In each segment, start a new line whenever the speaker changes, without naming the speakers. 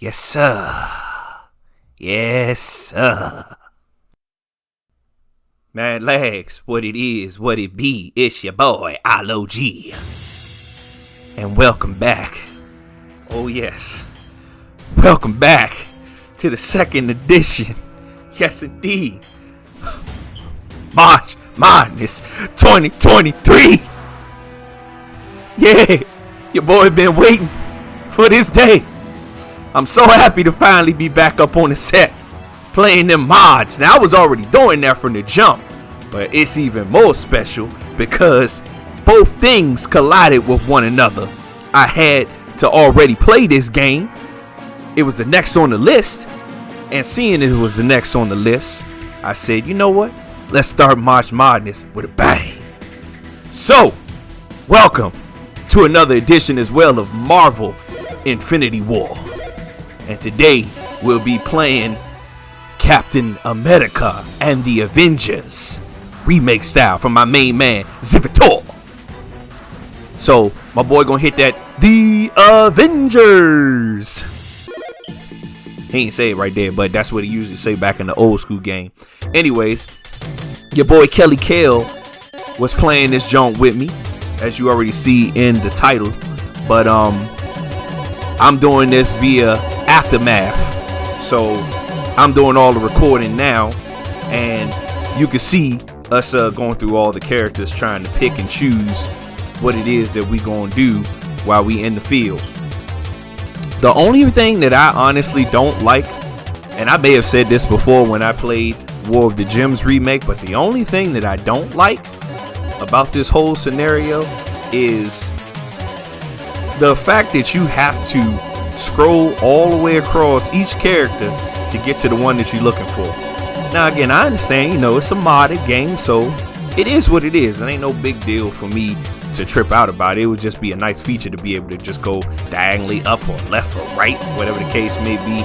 Yes, sir. Yes, sir. MAD.L.A.G, what it is, what it be, it's your boy, Ology. And welcome back. Oh, yes. Welcome back to the second edition. Yes, indeed. March Madness 2023. Yeah, your boy been waiting for this day. I'm so happy to finally be back up on the set playing them mods. Now, I was already doing that from the jump, but it's even more special because both things collided with one another. I had to already play this game. It was the next on the list, and seeing it was the next on the list, I said, you know what? Let's start March Madness with a bang. So, welcome to another edition as well of Marvel Infinity War. And today we'll be playing Captain America and the Avengers remake style from my main man Zivitor. So my boy gonna hit that the Avengers. He ain't say it right there, but that's what he usually say back in the old school game. Anyways, your boy Kelly Kale was playing this joint with me, as you already see in the title. But I'm doing this via Aftermath, so I'm doing all the recording now, and you can see us going through all the characters, trying to pick and choose what it is that we gonna do while we in the field. The only thing that I honestly don't like, and I may have said this before when I played War of the Gems remake, but the only thing that I don't like about this whole scenario is the fact that you have to scroll all the way across each character to get to the one that you're looking for. Now again, I understand, it's a modded game, so it is what it is. It ain't no big deal for me to trip out about it. It would just be a nice feature to be able to just go diagonally up or left or right, whatever the case may be.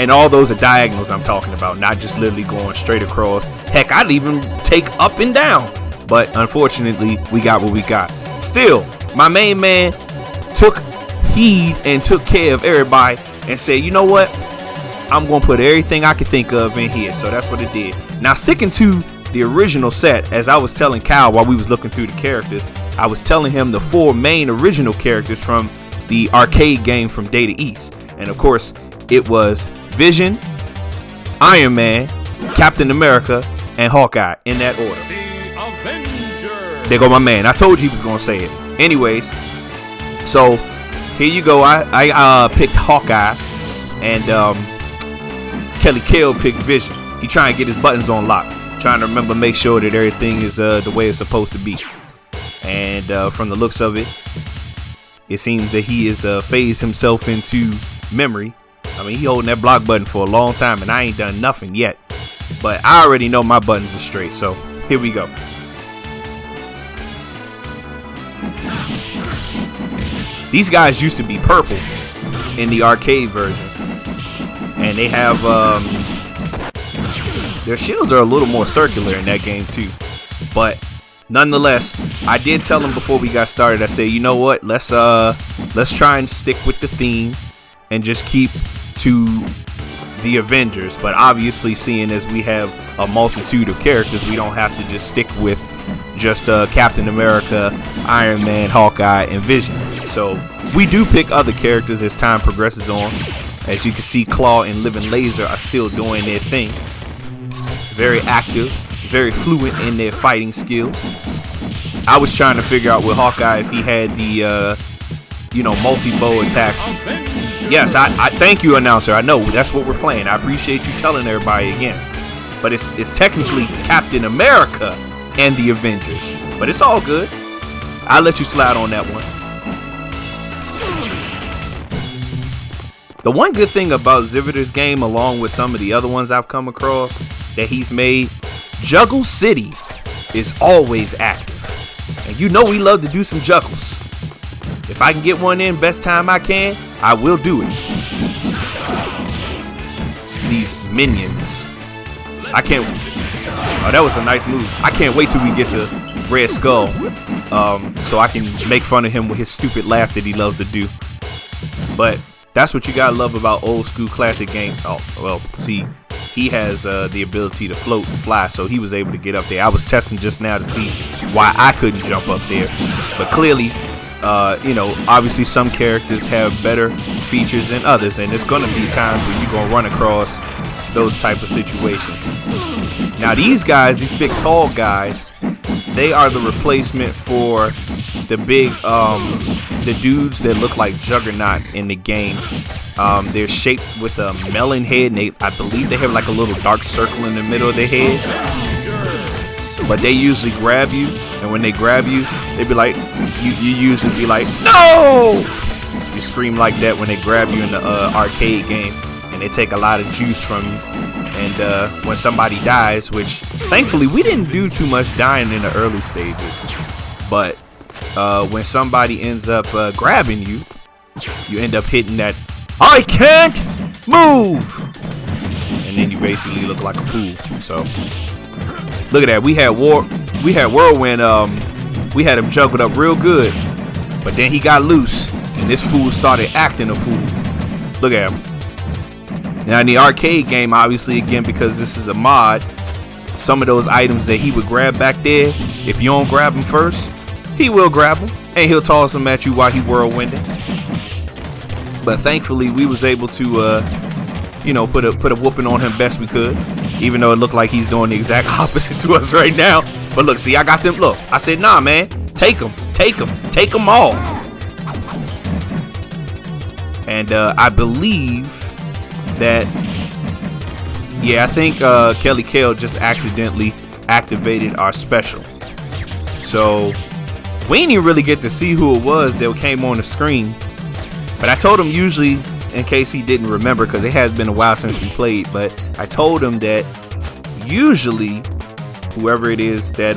And all those are diagonals I'm talking about, not just literally going straight across. Heck, I'd even take up and down. But unfortunately, we got what we got. Still, my main man took heed and took care of everybody and said, you know what? I'm going to put everything I can think of in here. So that's what it did. Now, sticking to the original set, as I was telling Kyle while we was looking through the characters, I was telling him the 4 main original characters from the arcade game from Data East. And of course, it was Vision, Iron Man, Captain America, and Hawkeye in that order.
The Avengers.
There go my man. I told you he was going to say it. Anyways, so here you go. I picked Hawkeye, and Kelly Kale picked Vision. He trying to get his buttons on lock, trying to make sure that everything is the way it's supposed to be. And from the looks of it, it seems that he has phased himself into memory. I mean, he holding that block button for a long time, and I ain't done nothing yet. But I already know my buttons are straight, so here we go. These guys used to be purple in the arcade version, and they have their shields are a little more circular in that game too. But nonetheless, I did tell them before we got started, I said, you know what, let's try and stick with the theme and just keep to the Avengers. But obviously, seeing as we have a multitude of characters, we don't have to just stick with just Captain America, Iron Man, Hawkeye, and Vision. So we do pick other characters as time progresses on. As you can see, Klaw and Living Laser are still doing their thing. Very active, very fluent in their fighting skills. I was trying to figure out with Hawkeye if he had the multi-bow attacks. Yes, I thank you, announcer. I know that's what we're playing. I appreciate you telling everybody again. But it's technically Captain America and the Avengers. But it's all good. I'll let you slide on that one. The one good thing about Zivitor's game, along with some of the other ones I've come across that he's made, Juggle City is always active. And we love to do some juggles. If I can get one in best time I can, I will do it. These minions. I can't. Oh, that was a nice move. I can't wait till we get to Red Skull, so I can make fun of him with his stupid laugh that he loves to do. But That's what you gotta love about old school classic games. Oh, well, see, he has the ability to float and fly, so he was able to get up there. I was testing just now to see why I couldn't jump up there, but clearly, you know, obviously some characters have better features than others, and there's gonna be times where you're gonna run across those type of situations. Now these guys, these big tall guys, they are the replacement for the big the dudes that look like Juggernaut in the game. They're shaped with a melon head, and I believe they have like a little dark circle in the middle of their head. But they usually grab you, and when they grab you, they be like, you usually be like, no! You scream like that when they grab you in the arcade game, and they take a lot of juice from you. And when somebody dies, which thankfully we didn't do too much dying in the early stages, but when somebody ends up grabbing you, you end up hitting that I can't move, and then you basically look like a fool. So look at that. We had Whirlwind. We had him juggled up real good, but then he got loose, and this fool started acting a fool. Look at him. Now in the arcade game, obviously, again, because this is a mod, some of those items that he would grab back there, if you don't grab him first, he will grab them, and he'll toss them at you while he whirlwinding. But thankfully, we was able to, you know, put a whooping on him best we could, even though it looked like he's doing the exact opposite to us right now. But look, see, I got them. Look, I said, nah, man, take them all. And I believe that, yeah, I think Kelly Kale just accidentally activated our special. So we didn't even really get to see who it was that came on the screen. But I told him, usually, in case he didn't remember, because it has been a while since we played, but I told him that usually whoever it is that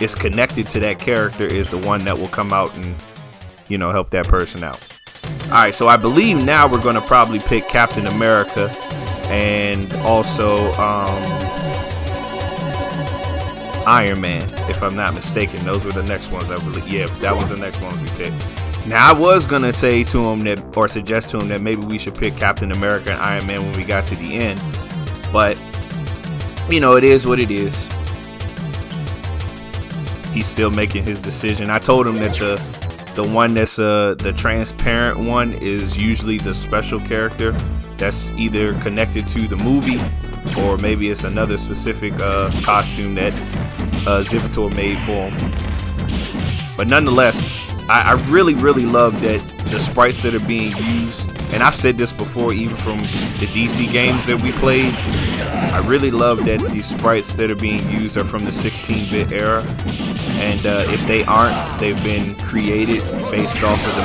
is connected to that character is the one that will come out and, you know, help that person out. Alright, so I believe now we're going to probably pick Captain America and also Iron Man, if I'm not mistaken. Those were the next ones, I believe. Yeah, that was the next one we picked. Now, I was going to say to him that, or suggest to him that maybe we should pick Captain America and Iron Man when we got to the end. But, you know, it is what it is. He's still making his decision. I told him that the one that's the transparent one is usually the special character that's either connected to the movie, or maybe it's another specific costume that Zivator made for him. But nonetheless, I really love that the sprites that are being used, and I've said this before even from the DC games that we played, I really love that these sprites that are being used are from the 16-bit era. And if they aren't, they've been created based off of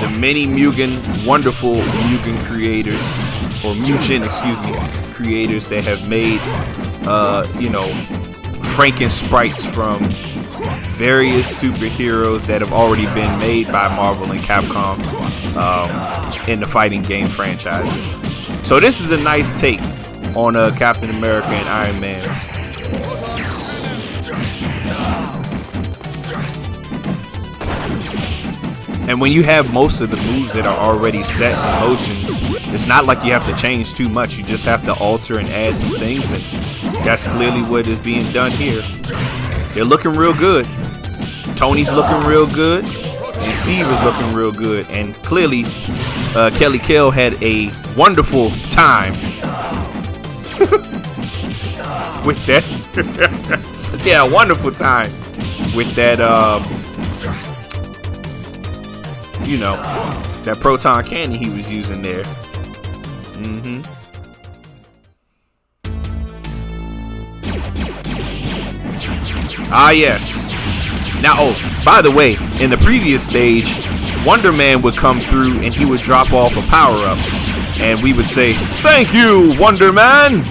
the many Mugen, wonderful Mugen creators, or Mugen, excuse me, creators that have made, you know, Franken sprites from various superheroes that have already been made by Marvel and Capcom in the fighting game franchises. So this is a nice take on Captain America and Iron Man. And when you have most of the moves that are already set in motion, it's not like you have to change too much. You just have to alter and add some things, and that's clearly what is being done here. They're looking real good. Tony's looking real good, and Steve is looking real good. And clearly, Kelly Kale had a wonderful time with that. Yeah, a wonderful time with that. You know, that proton candy he was using there. Ah, yes. Now, oh, by the way, in the previous stage, Wonder Man would come through and he would drop off a power-up. And we would say, "Thank you, Wonder Man!"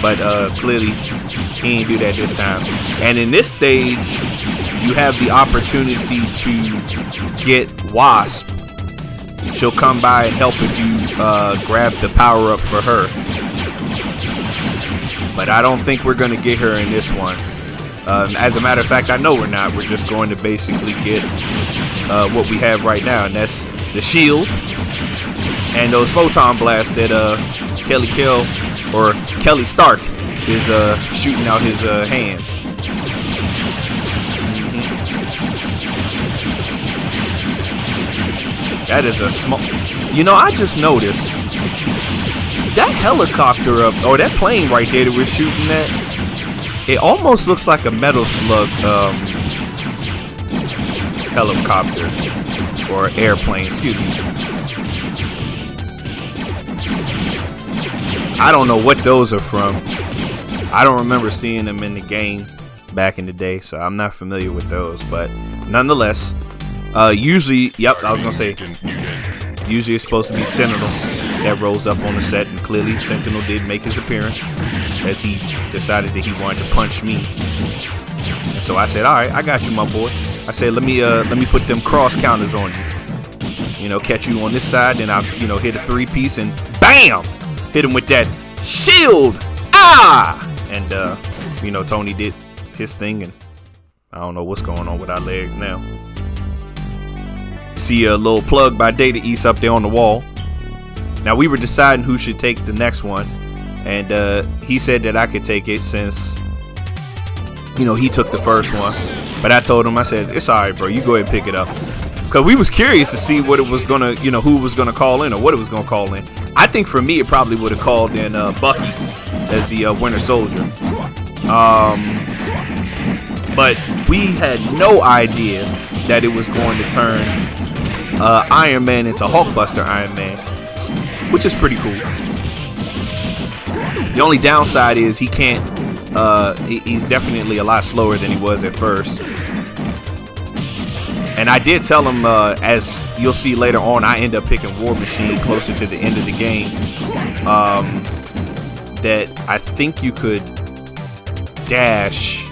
But clearly, he didn't do that this time. And in this stage, you have the opportunity to get Wasp. She'll come by and help if you grab the power up for her. But I don't think we're going to get her in this one. As a matter of fact, I know we're not. We're just going to basically get what we have right now, and that's the shield, and those photon blasts that Kelly Stark is shooting out his hands. That is a small. You know, I just noticed that helicopter up, or that plane right there that we're shooting at. It almost looks like a Metal Slug helicopter or airplane. Excuse me. I don't know what those are from. I don't remember seeing them in the game back in the day, so I'm not familiar with those. But nonetheless, usually, yep, I was gonna say, usually it's supposed to be Sentinel that rolls up on the set, and clearly Sentinel did make his appearance as he decided that he wanted to punch me. And so I said, all right, I got you, my boy. I said, let me put them cross counters on you. You know, catch you on this side, then I, you know, hit a 3-piece and bam, hit him with that shield. Ah! And you know, Tony did his thing, and I don't know what's going on with our legs now. See a little plug by Data East up there on the wall. Now we were deciding who should take the next one, and he said that I could take it since, you know, he took the first one. But I told him, I said, it's alright, bro, you go ahead and pick it up. Because we was curious to see what it was gonna, you know, who was gonna call in or what it was gonna call in. I think for me it probably would have called in Bucky as the Winter Soldier. But we had no idea that it was going to turn Iron Man into Hulkbuster Iron Man, which is pretty cool. The only downside is he can't, he's definitely a lot slower than he was at first. And I did tell him, as you'll see later on, I end up picking War Machine closer to the end of the game, that I think you could dash,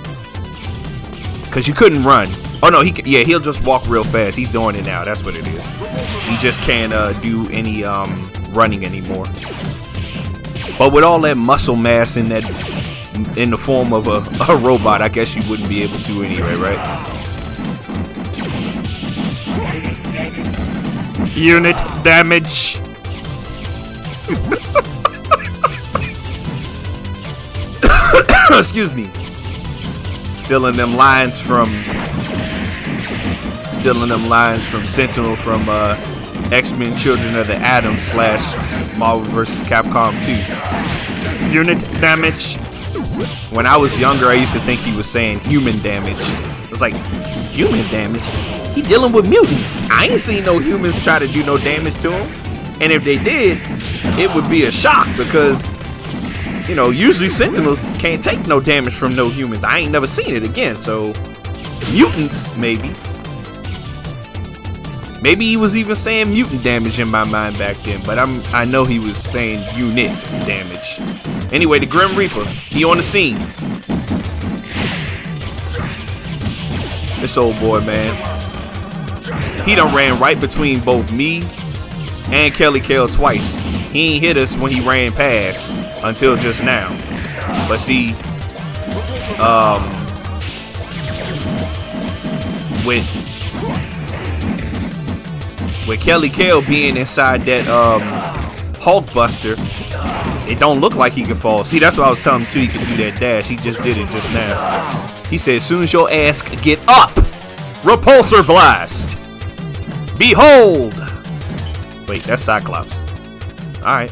because you couldn't run. Oh no, he'll just walk real fast. He's doing it now. That's what it is. He just can't do any running anymore. But with all that muscle mass in the form of a robot, I guess you wouldn't be able to anyway, right? Unit damage. Excuse me. Stealing them lines from Sentinel from X-Men Children of the Atom / Marvel vs. Capcom 2. Unit damage. When I was younger, I used to think he was saying human damage. It was like, human damage? He dealing with mutants. I ain't seen no humans try to do no damage to him. And if they did, it would be a shock because, you know, usually Sentinels can't take no damage from no humans. I ain't never seen it again, so mutants, maybe. Maybe he was even saying mutant damage in my mind back then, but I know he was saying unit damage. Anyway, the Grim Reaper, he on the scene. This old boy, man, he done ran right between both me and Kelly Kell twice. He ain't hit us when he ran past until just now. But see, with Kelly Kell being inside that Hulkbuster, it don't look like he can fall. See, that's what I was telling him too. He can do that dash. He just did it just now. He said, as soon as your ass get up, repulsor blast. Behold. Wait, that's Cyclops. All right.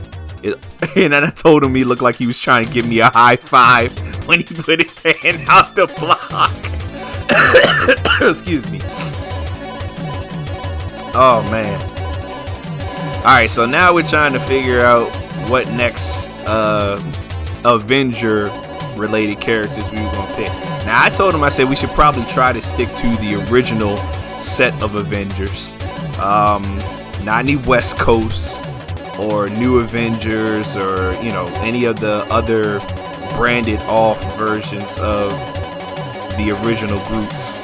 And then I told him he looked like he was trying to give me a high five when he put his hand out the block. Excuse me. Oh man. Alright, so now we're trying to figure out what next Avenger related characters we were gonna pick. Now I told him, I said we should probably try to stick to the original set of Avengers. Not any West Coast or New Avengers or, you know, any of the other branded off versions of the original groups.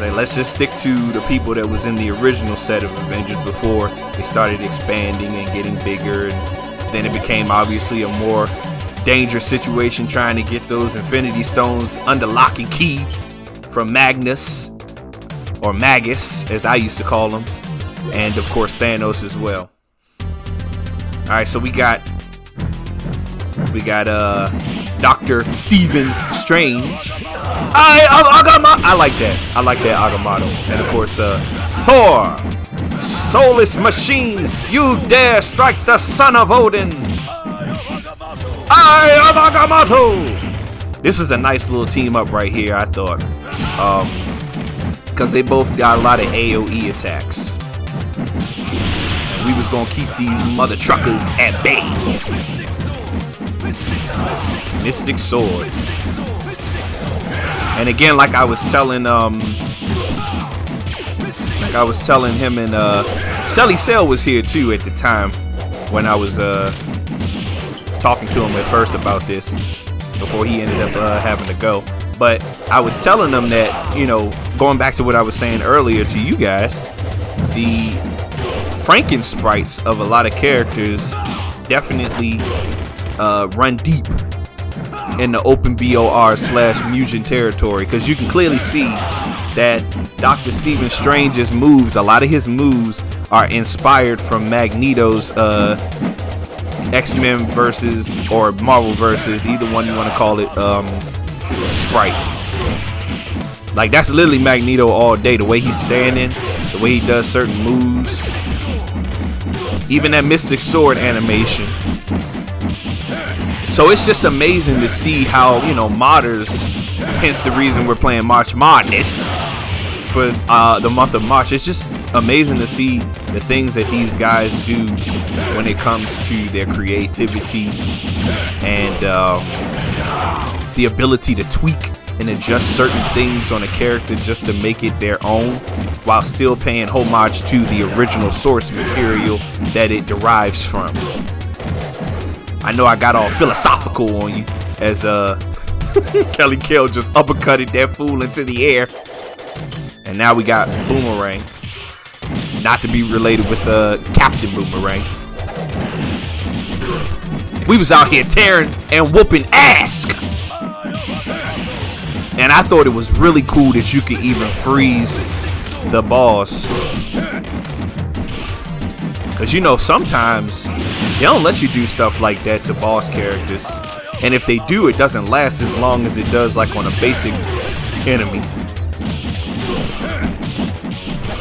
Like, let's just stick to the people that was in the original set of Avengers before they started expanding and getting bigger, and then it became obviously a more dangerous situation trying to get those Infinity Stones under lock and key from Magnus, or Magus as I used to call him. and of course Thanos as well. All right, so we got Dr. Stephen Strange. I like that. I like that Agamotto. And of course, Thor, soulless machine, you dare strike the son of Odin. I am Agamotto. This is a nice little team up right here, I thought, because they both got a lot of AoE attacks. We was gonna keep these mother truckers at bay. Mystic Sword. And again, like I was telling him, and Shelly Sail was here too at the time when I was talking to him at first about this before he ended up having to go. But I was telling them that, you know, going back to what I was saying earlier to you guys, the Franken sprites of a lot of characters definitely run deep in the open BOR/Mugen territory, because you can clearly see that Dr. Stephen Strange's moves, a lot of his moves are inspired from Magneto's X-Men versus, or Marvel versus, either one you want to call it, sprite. Like, that's literally Magneto all day. The way he's standing, the way he does certain moves, even that Mystic Sword animation. So it's just amazing to see how, you know, modders, hence the reason we're playing March Madness for the month of March. It's just amazing to see the things that these guys do when it comes to their creativity and the ability to tweak and adjust certain things on a character just to make it their own, while still paying homage to the original source material that it derives from. I know I got all philosophical on you as Kelly Kell just uppercutted that fool into the air. And now we got Boomerang, not to be related with Captain Boomerang. We was out here tearing and whooping ass. And I thought it was really cool that you could even freeze the boss. Because, you know, sometimes they don't let you do stuff like that to boss characters. And if they do, it doesn't last as long as it does like on a basic enemy.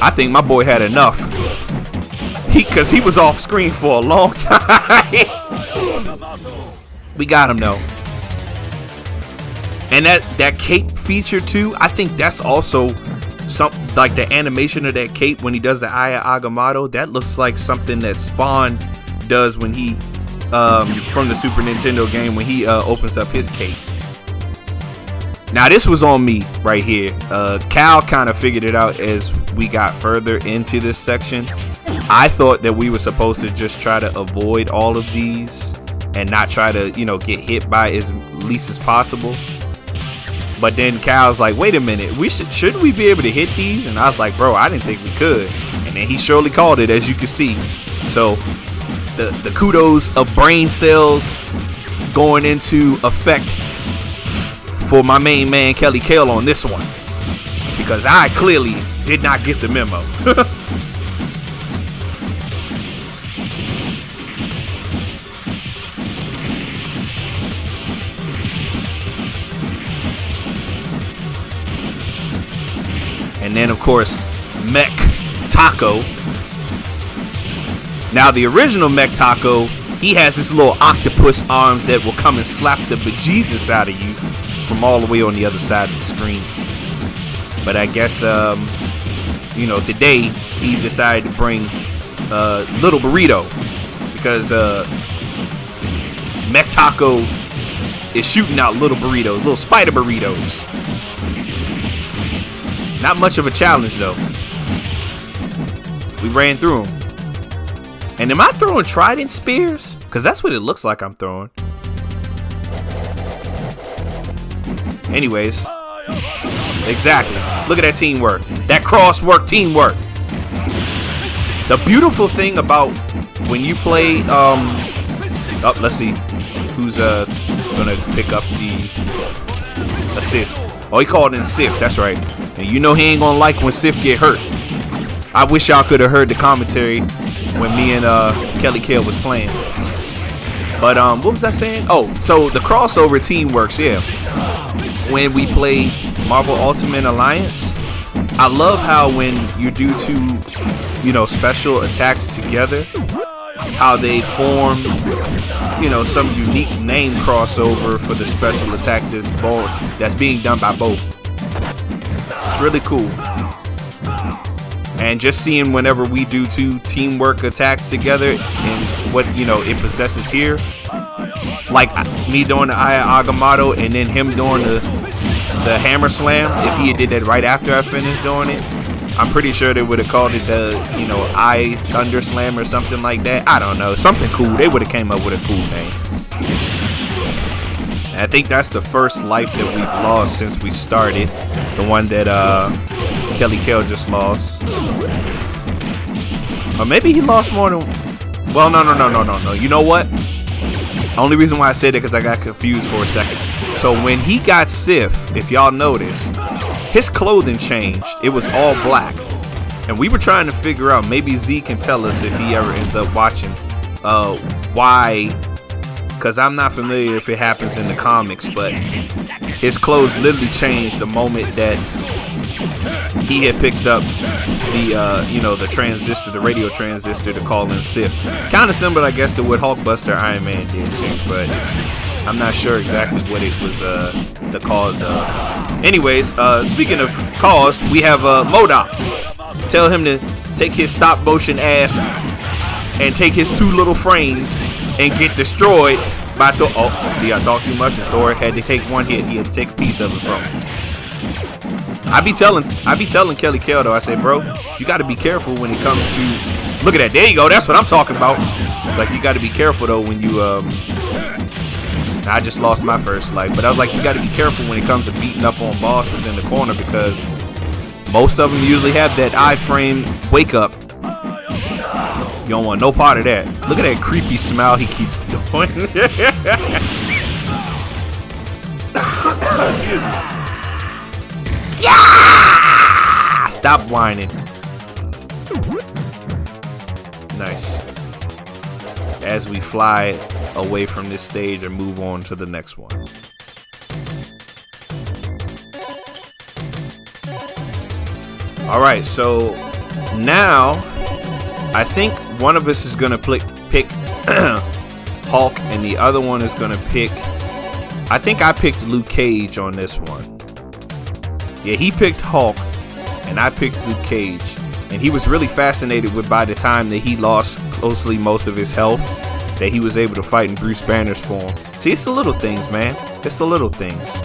I think my boy had enough. Because he was off screen for a long time. We got him though. And that cape feature too, I think that's also something like the animation of that cape when he does the Eye of Agamotto. That looks like something that Spawn does when he from the Super Nintendo game when he opens up his cape. Now this was on me right here. Cal kind of figured it out as we got further into this section. I thought that we were supposed to just try to avoid all of these and not try to, you know, get hit by as least as possible. But then Cal's like, wait a minute, shouldn't we be able to hit these? And I was like, bro, I didn't think we could. And then he surely called it, as you can see. So the kudos of brain cells going into effect for my main man Kelly Kell on this one, because I clearly did not get the memo. And then, of course, Mech Tako. Now, the original Mech Tako, he has this little octopus arms that will come and slap the bejesus out of you from all the way on the other side of the screen. But I guess, you know, today he decided to bring Little Burrito, because Mech Tako is shooting out little burritos, little spider burritos. Not much of a challenge though. We ran through them. And am I throwing trident spears? Because that's what it looks like I'm throwing. Anyways. Exactly. Look at that teamwork. That crosswork teamwork. The beautiful thing about when you play, oh, let's see who's gonna pick up the assist. Oh, he called in Sif, that's right. And you know he ain't gonna like when Sif get hurt. I wish y'all could have heard the commentary when me and Kelly Kale was playing. But what was I saying? Oh, so the crossover team works, yeah. When we play Marvel Ultimate Alliance, I love how when you do two, you know, special attacks together, how they form, you know, some unique name crossover for the special attack that's being done by both. It's really cool. And just seeing whenever we do two teamwork attacks together and what, you know, it possesses here, like me doing the Eye Agamotto and then him doing the hammer slam, if he had did that right after I finished doing it, I'm pretty sure they would have called it the, you know, Eye Thunder Slam or something like that. I don't know, something cool. They would have came up with a cool name. And I think that's the first life that we've lost since we started. The one that Kelly Kale just lost. Or maybe he lost more than... Well, no. You know what? Only reason why I said it because I got confused for a second. So when he got Sif, if y'all notice, his clothing changed. It was all black. And we were trying to figure out, maybe Z can tell us if he ever ends up watching, why, because I'm not familiar if it happens in the comics, but his clothes literally changed the moment that he had picked up the, you know, the transistor, the radio transistor to call in Sif. Kind of similar, I guess, to what Hulkbuster Iron Man did too, but I'm not sure exactly what it was the cause of. Anyways, speaking of cause, we have MODOK. Tell him to take his stop motion ass and take his two little frames and get destroyed by Thor. Oh, see, I talked too much and Thor had to take one hit. He had to take a piece of it from him. I be telling Kelly Kale though, I say, bro, you got to be careful when it comes to. Look at that. There you go. That's what I'm talking about. It's like you got to be careful though when you I just lost my first life, but I was like, you got to be careful when it comes to beating up on bosses in the corner because most of them usually have that iframe wake up. You don't want no part of that. Look at that creepy smile he keeps doing. Excuse me. Yeah! Stop whining. Nice. As we fly away from this stage and move on to the next one. Alright, so now I think one of us is gonna pick Hulk and the other one is gonna pick, I think I picked Luke Cage on this one. Yeah, he picked Hulk and I picked Luke Cage, and he was really fascinated with, by the time that he lost closely most of his health, that he was able to fight in Bruce Banner's form. See, it's the little things, man. It's the little things.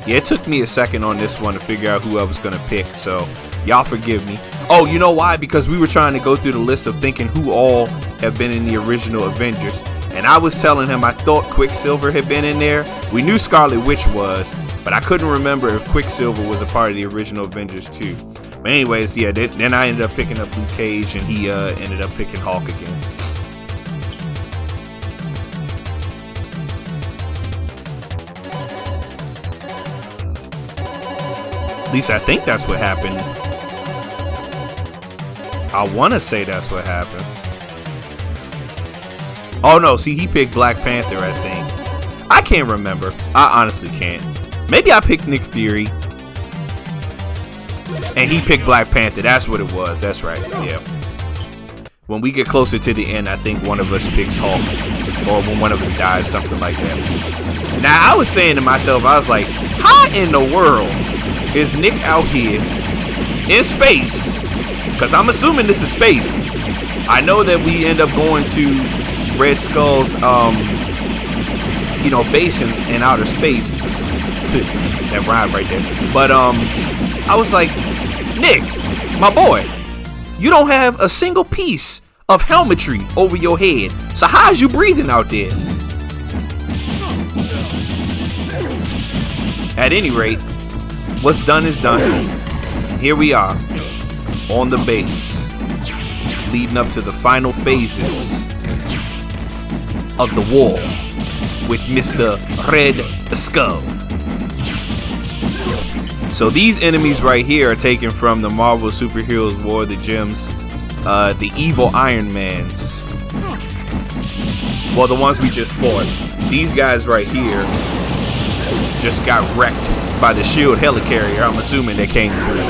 Yeah, it took me a second on this one to figure out who I was gonna pick, so y'all forgive me. Oh, you know why? Because we were trying to go through the list of thinking who all have been in the original Avengers, and I was telling him I thought Quicksilver had been in there. We knew Scarlet Witch was, but I couldn't remember if Quicksilver was a part of the original Avengers too. But anyways, yeah, then I ended up picking up Luke Cage, and he ended up picking Hulk again. At least I think that's what happened. I want to say that's what happened. Oh no, see, he picked Black Panther, I think. I can't remember. I honestly can't. Maybe I picked Nick Fury. And he picked Black Panther. That's what it was. That's right. Yeah. When we get closer to the end, I think one of us picks Hulk. Or when one of us dies, something like that. Now, I was saying to myself, I was like, how in the world is Nick out here in space? Because I'm assuming this is space. I know that we end up going to Red Skull's, you know, base in outer space. That rhyme right there. But I was like, Nick, my boy, you don't have a single piece of helmetry over your head. So how's you breathing out there? At any rate, what's done is done. Here we are on the base, leading up to the final phases of the war with Mr. Red Skull. So these enemies right here are taken from the Marvel Superheroes War of the Gems, the evil Iron Mans. Well, the ones we just fought. These guys right here just got wrecked by the shield helicarrier. I'm assuming they came through.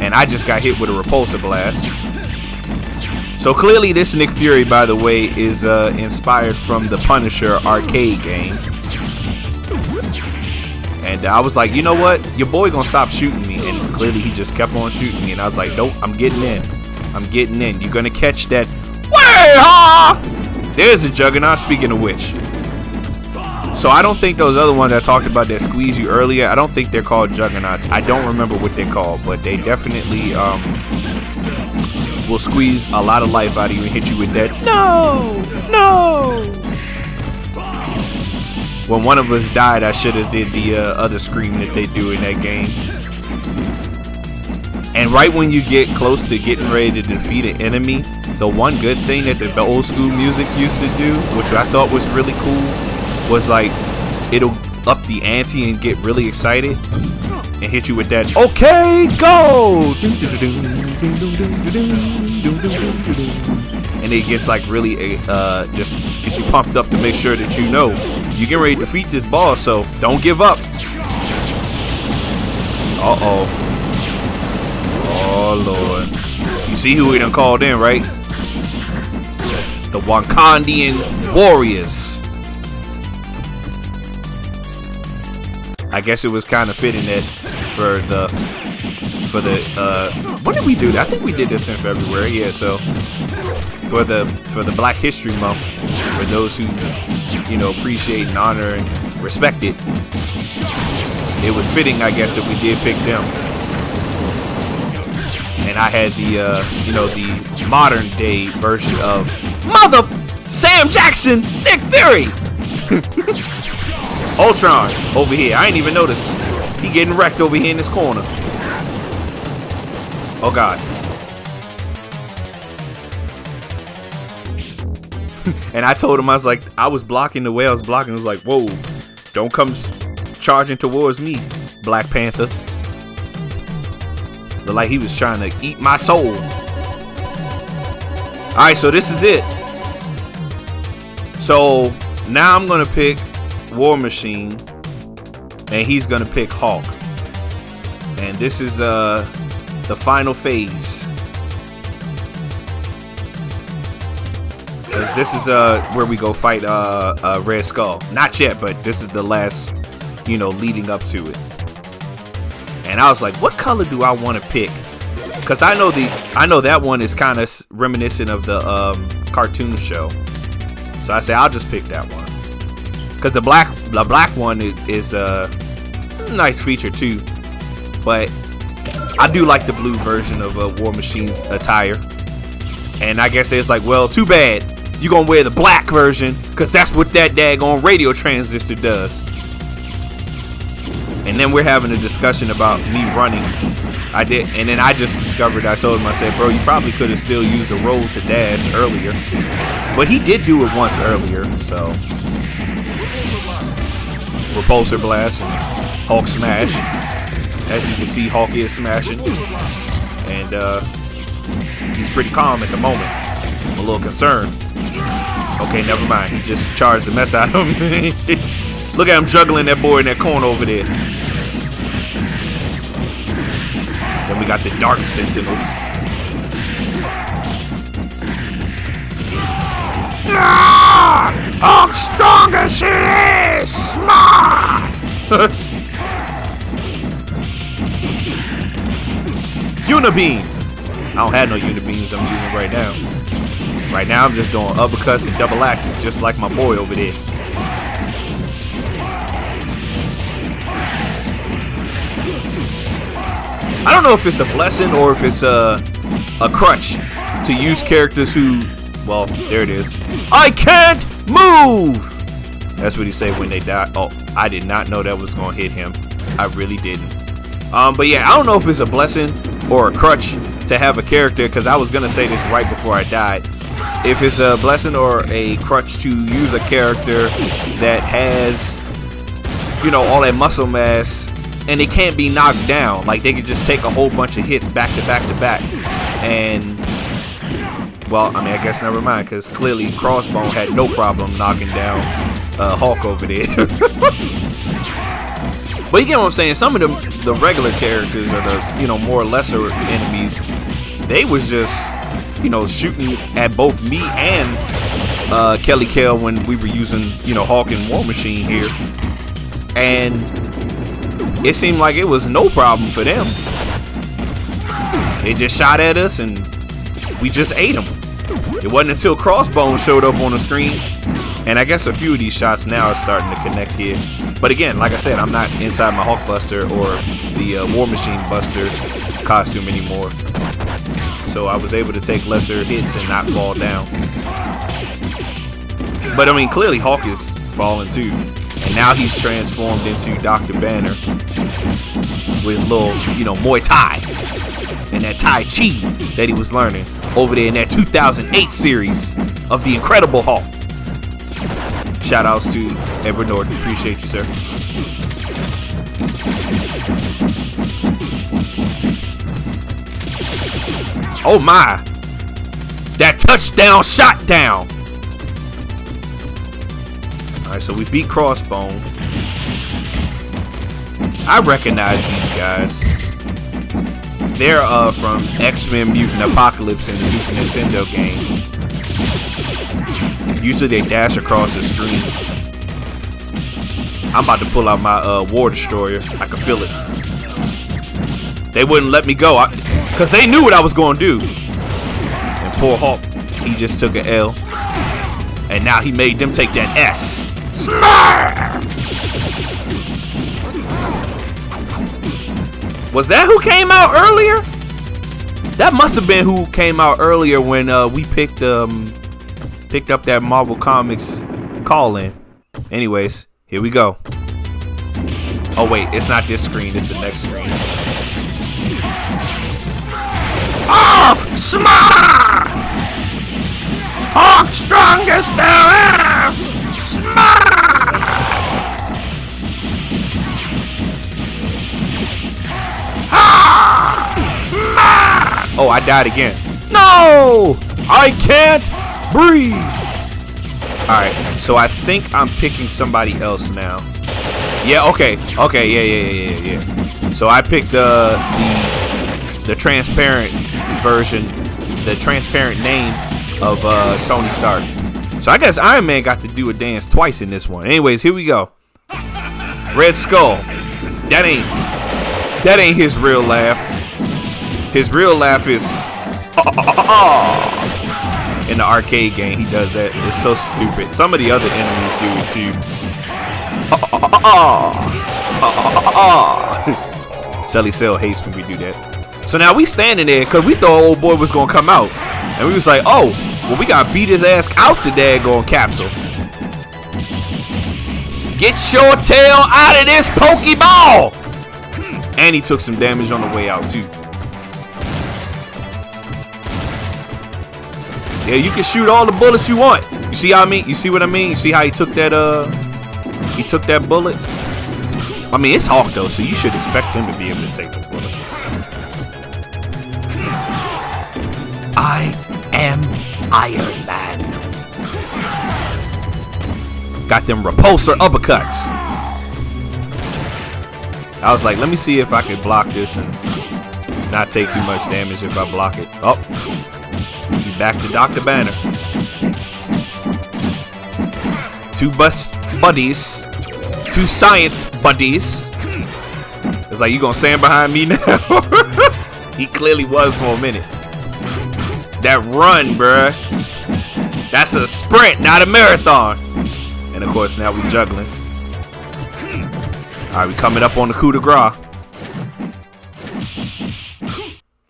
And I just got hit with a repulsor blast. So clearly this Nick Fury, by the way, is inspired from the Punisher arcade game. And I was like, you know what? Your boy gonna stop shooting me. And clearly he just kept on shooting me. And I was like, nope, I'm getting in. I'm getting in. You're gonna catch that. There's the Juggernaut, speaking of which. So I don't think those other ones I talked about that squeeze you earlier, I don't think they're called Juggernauts. I don't remember what they're called, but they definitely will squeeze a lot of life out of you and hit you with that. No! When one of us died, I should have did the other scream that they do in that game. And right when you get close to getting ready to defeat an enemy, the one good thing that the old school music used to do, which I thought was really cool, was like it'll up the ante and get really excited and hit you with that. Okay, go! And it gets like really just gets you pumped up to make sure that you know you get ready to defeat this boss, so don't give up. Oh Lord. You see who we done called in, right? The Wakandian Warriors. I guess it was kind of fitting that for the when did we do that? I think we did this in February. Yeah, so for the Black History Month, for those who, you know, appreciate and honor and respect it, it was fitting, I guess, that we did pick them. And I had the you know, the modern day version of Mother Sam Jackson, Nick Fury. Ultron over here. I ain't even noticed. He getting wrecked over here in this corner. Oh God. And I told him, I was like, I was blocking the way I was blocking. It was like, whoa, don't come charging towards me, Black Panther. Looked like he was trying to eat my soul. Alright, so this is it. So now I'm gonna pick War Machine, and he's gonna pick Hulk. And this is the final phase. This is where we go fight Red Skull. Not yet, but this is the last, you know, leading up to it. And I was like, what color do I want to pick? Because I know that one is kind of reminiscent of the cartoon show. So I say I'll just pick that one. Because the black one is a nice feature too. But I do like the blue version of War Machine's attire. And I guess it's like, well, too bad. You gonna wear the black version, because that's what that daggone radio transistor does. And then we're having a discussion about me running. I did, and then I just discovered, I told him, I said, bro, you probably could have still used the roll to dash earlier. But he did do it once earlier, so. Repulsor blast and Hulk smash. As you can see, Hulk is smashing. And he's pretty calm at the moment. I'm a little concerned. Okay, never mind. He just charged the mess out of him. Look at him juggling that boy in that corner over there. Then we got the Dark Sentinels. I'm strong as she is. Smart. Unibeam. I don't have no Unibeams I'm using right now. Right now I'm just doing uppercuts and double axes just like my boy over there. I don't know if it's a blessing or if it's a crutch to use characters who, well, there it is. I can't move! That's what he said when they die. Oh, I did not know that was going to hit him. I really didn't. But yeah, I don't know if it's a blessing or a crutch to have a character, because I was going to say this right before I died. If it's a blessing or a crutch to use a character that has, you know, all that muscle mass and they can't be knocked down. Like, they could just take a whole bunch of hits back to back to back. And, well, I mean, I guess never mind, because clearly Crossbones had no problem knocking down Hulk over there. But you get what I'm saying? Some of the regular characters, or the, you know, more lesser enemies, they was just, you know, shooting at both me and Kelly Kell when we were using, you know, Hulk and War Machine here. And it seemed like it was no problem for them. They just shot at us and we just ate them. It wasn't until Crossbones showed up on the screen, and I guess a few of these shots now are starting to connect here. But again, like I said, I'm not inside my Hulk Buster or the War Machine Buster costume anymore. So I was able to take lesser hits and not fall down. But I mean, clearly Hulk is falling too. And now he's transformed into Dr. Banner with his little, you know, Muay Thai and that Tai Chi that he was learning over there in that 2008 series of The Incredible Hulk. Shout outs to Edward Norton. Appreciate you, sir. Oh my! That touchdown shot down! Alright, so we beat Crossbones. I recognize these guys. They're from X-Men Mutant Apocalypse in the Super Nintendo game. Usually they dash across the screen. I'm about to pull out my War Destroyer. I can feel it. They wouldn't let me go because they knew what I was going to do. And poor Hulk, he just took an L. And now he made them take that S. Was that who came out earlier? That must have been who came out earlier when we picked up that Marvel Comics call-in. Anyways, here we go. Oh wait, it's not this screen, it's the next screen. Oh, smart! Hulk strongest there is! Smart! Ah! Oh, I died again. No! I can't breathe! Alright, so I think I'm picking somebody else now. Yeah, okay. Okay, yeah. So I picked the transparent version, the transparent name of Tony Stark. So I guess Iron Man got to do a dance twice in this one. Anyways, here we go. Red Skull. That ain't his real laugh. His real laugh is in the arcade game. He does that. It's so stupid. Some of the other enemies do it too. Shelly Cell hates when we do that. So now we standing there because we thought old boy was gonna come out, and we was like, oh, well, we gotta beat his ass out the daggone capsule. Get your tail out of this Pokeball! And he took some damage on the way out too. Yeah, you can shoot all the bullets you want. You see how I mean? You see what I mean? You see how he took that bullet? I mean, it's Hulk though, so you should expect him to be able to take the bullet. I am Iron Man. Got them repulsor uppercuts. I was like, let me see if I can block this and not take too much damage if I block it. Oh, be back to Dr. Banner. Two buddies. Two science buddies. It's like, you gonna stand behind me now? He clearly was for a minute. That run, bruh. That's a sprint, not a marathon. And of course, now we juggling. Alright, we coming up on the coup de grace.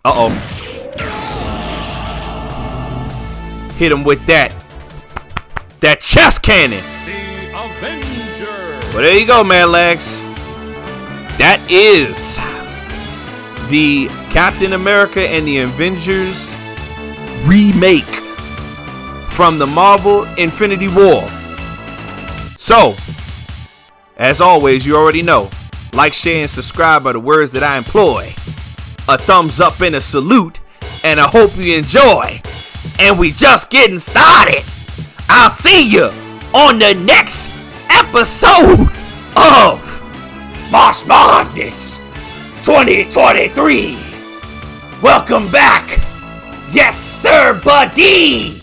Uh-oh. Hit him with that chest cannon.
The Avengers.
Well, there you go, M.A.D.L.A.G. That is the Captain America and the Avengers remake from the Marvel Infinity War. So, as always, you already know, Like, share, and subscribe are the words that I employ. A thumbs up and a salute, and I hope you enjoy. And we just getting started. I'll see you on the next episode of MODNESS 2023. Welcome back. Yes, sir, buddy.